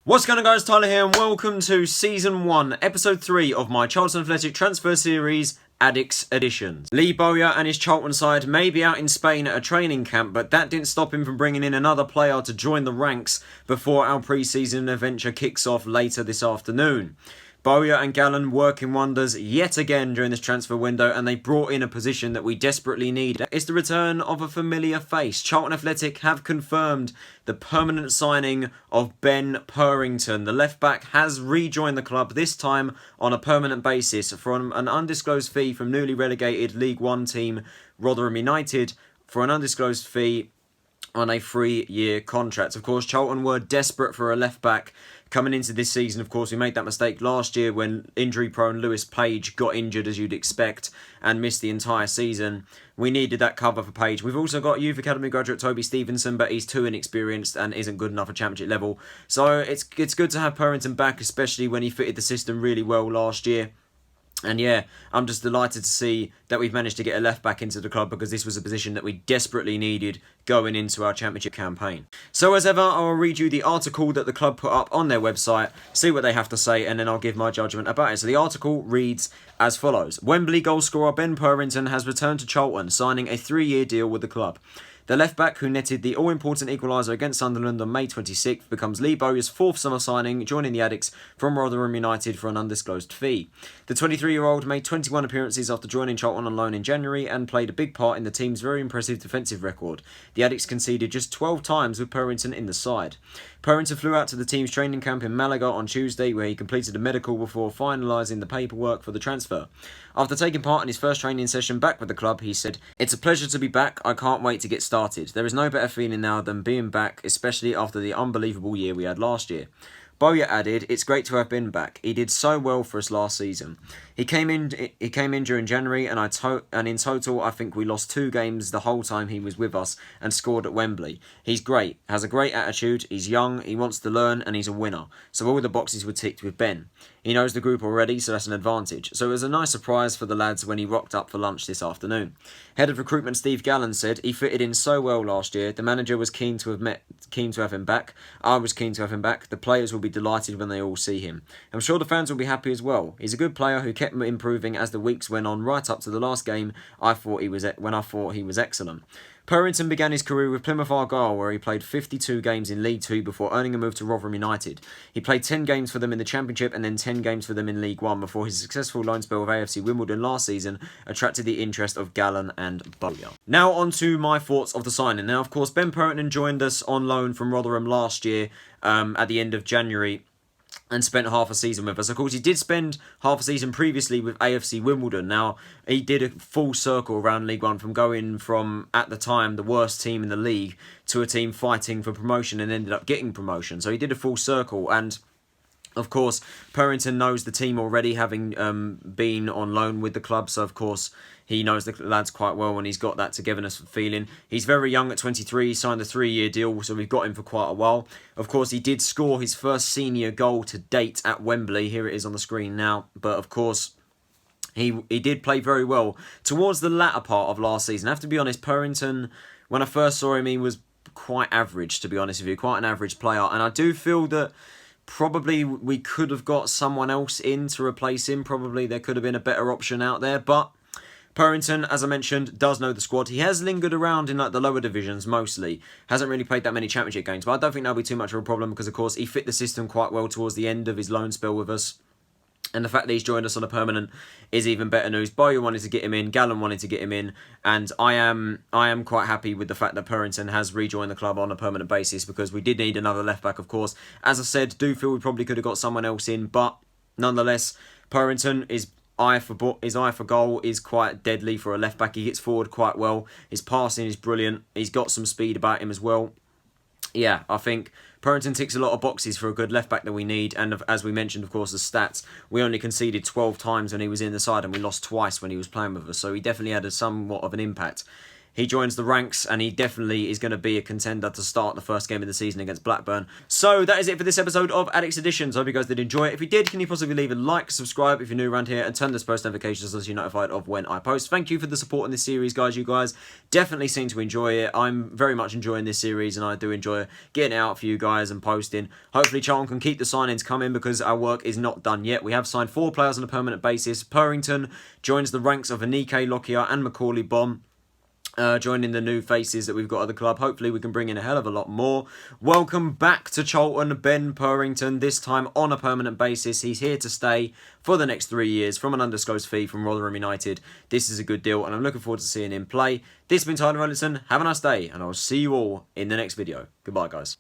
What's going on, guys? Tyler here and welcome to Season 1, Episode 3 of my Charlton Athletic Transfer Series, Addicks Editions. Lee Bowyer and his Charlton side may be out in Spain at a training camp, but that didn't stop him from bringing in another player to join the ranks before our pre-season adventure kicks off later this afternoon. Bowyer and Gallen working wonders yet again during this transfer window, and they brought in a position that we desperately need. It's the return of a familiar face. Charlton Athletic have confirmed the permanent signing of Ben Purrington. The left-back has rejoined the club, this time on a permanent basis, from an undisclosed fee from newly relegated League One team Rotherham United for an undisclosed fee on a 3-year contract. Of course, Charlton were desperate for a left-back coming into this season. Of course, we made that mistake last year when injury-prone Lewis Page got injured, as you'd expect, and missed the entire season. We needed that cover for Page. We've also got Youth Academy graduate Toby Stevenson, but he's too inexperienced and isn't good enough at championship level. So it's good to have Purrington back, especially when he fitted the system really well last year. And yeah, I'm just delighted to see that we've managed to get a left back into the club, because this was a position that we desperately needed going into our championship campaign. So as ever, I'll read you the article that the club put up on their website, see what they have to say, and then I'll give my judgment about it. So the article reads as follows. Wembley goalscorer Ben Purrington has returned to Charlton, signing a 3-year deal with the club. The left-back, who netted the all-important equaliser against Sunderland on May 26th, becomes Lee Bowyer's 4th summer signing, joining the Addicks from Rotherham United for an undisclosed fee. The 23-year-old made 21 appearances after joining Charlton on loan in January and played a big part in the team's very impressive defensive record. The Addicks conceded just 12 times with Purrington in the side. Purrington flew out to the team's training camp in Malaga on Tuesday, where he completed a medical before finalising the paperwork for the transfer. After taking part in his first training session back with the club, he said, "It's a pleasure to be back. I can't wait to get started. There is no better feeling now than being back, especially after the unbelievable year we had last year." Bowyer added, "It's great to have been back. He did so well for us last season. He came in during January, and in total, I think we lost 2 games the whole time he was with us and scored at Wembley. He's great, has a great attitude, he's young, he wants to learn, and he's a winner. So all the boxes were ticked with Ben. He knows the group already, so that's an advantage. So it was a nice surprise for the lads when he rocked up for lunch this afternoon." Head of recruitment Steve Gallen said, "He fitted in so well last year. The manager was keen to have him back. I was keen to have him back. The players will be delighted when they all see him. I'm sure the fans will be happy as well. He's a good player who kept improving as the weeks went on, right up to the last game I thought he was excellent." Purrington began his career with Plymouth Argyle, where he played 52 games in League 2 before earning a move to Rotherham United. He played 10 games for them in the Championship and then 10 games for them in League 1 before his successful loan spell with AFC Wimbledon last season attracted the interest of Gallen and Bowyer. Now on to my thoughts of the signing. Now, of course, Ben Purrington joined us on loan from Rotherham last year at the end of January, and spent half a season with us. Of course, he did spend half a season previously with AFC Wimbledon. Now, he did a full circle around League One, from going from, at the time, the worst team in the league to a team fighting for promotion and ended up getting promotion. So he did a full circle, and of course, Purrington knows the team already, having been on loan with the club. So, of course, he knows the lads quite well, and he's got that togetherness feeling. He's very young at 23, signed a 3-year deal, so we've got him for quite a while. Of course, he did score his first senior goal to date at Wembley. Here it is on the screen now. But, of course, he did play very well towards the latter part of last season. I have to be honest, Purrington, when I first saw him, he was quite average, to be honest with you. Quite an average player. And I do feel that probably we could have got someone else in to replace him. Probably there could have been a better option out there. But Purrington, as I mentioned, does know the squad. He has lingered around in the lower divisions mostly. Hasn't really played that many championship games. But I don't think that'll be too much of a problem, because, of course, he fit the system quite well towards the end of his loan spell with us. And the fact that he's joined us on a permanent is even better news. Bowyer wanted to get him in, Gallen wanted to get him in, and I am quite happy with the fact that Purrington has rejoined the club on a permanent basis, because we did need another left-back, of course. As I said, do feel we probably could have got someone else in, but nonetheless, Purrington, his eye for goal is quite deadly for a left-back. He gets forward quite well. His passing is brilliant. He's got some speed about him as well. Yeah, I think Purrington ticks a lot of boxes for a good left-back that we need. And as we mentioned, of course, the stats, we only conceded 12 times when he was in the side, and we lost twice when he was playing with us. So he definitely had somewhat of an impact. he joins the ranks, and he definitely is going to be a contender to start the first game of the season against Blackburn. So that is it for this episode of Addicks Editions. I hope you guys did enjoy it. If you did, can you possibly leave a like, subscribe if you're new around here, and turn those post notifications so you're notified of when I post. Thank you for the support in this series, guys. You guys definitely seem to enjoy it. I'm very much enjoying this series, and I do enjoy getting it out for you guys and posting. Hopefully Charlton can keep the signings coming, because our work is not done yet. We have signed 4 players on a permanent basis. Purrington joins the ranks of Anike, Lockyer and Macaulay Bomb. Joining the new faces that we've got at the club. Hopefully we can bring in a hell of a lot more. Welcome back to Charlton, Ben Purrington, this time on a permanent basis. He's here to stay for the next 3 years from an undisclosed fee from Rotherham United. This is a good deal, and I'm looking forward to seeing him play. This has been Tyler Robertson. Have a nice day, and I'll see you all in the next video. Goodbye, guys.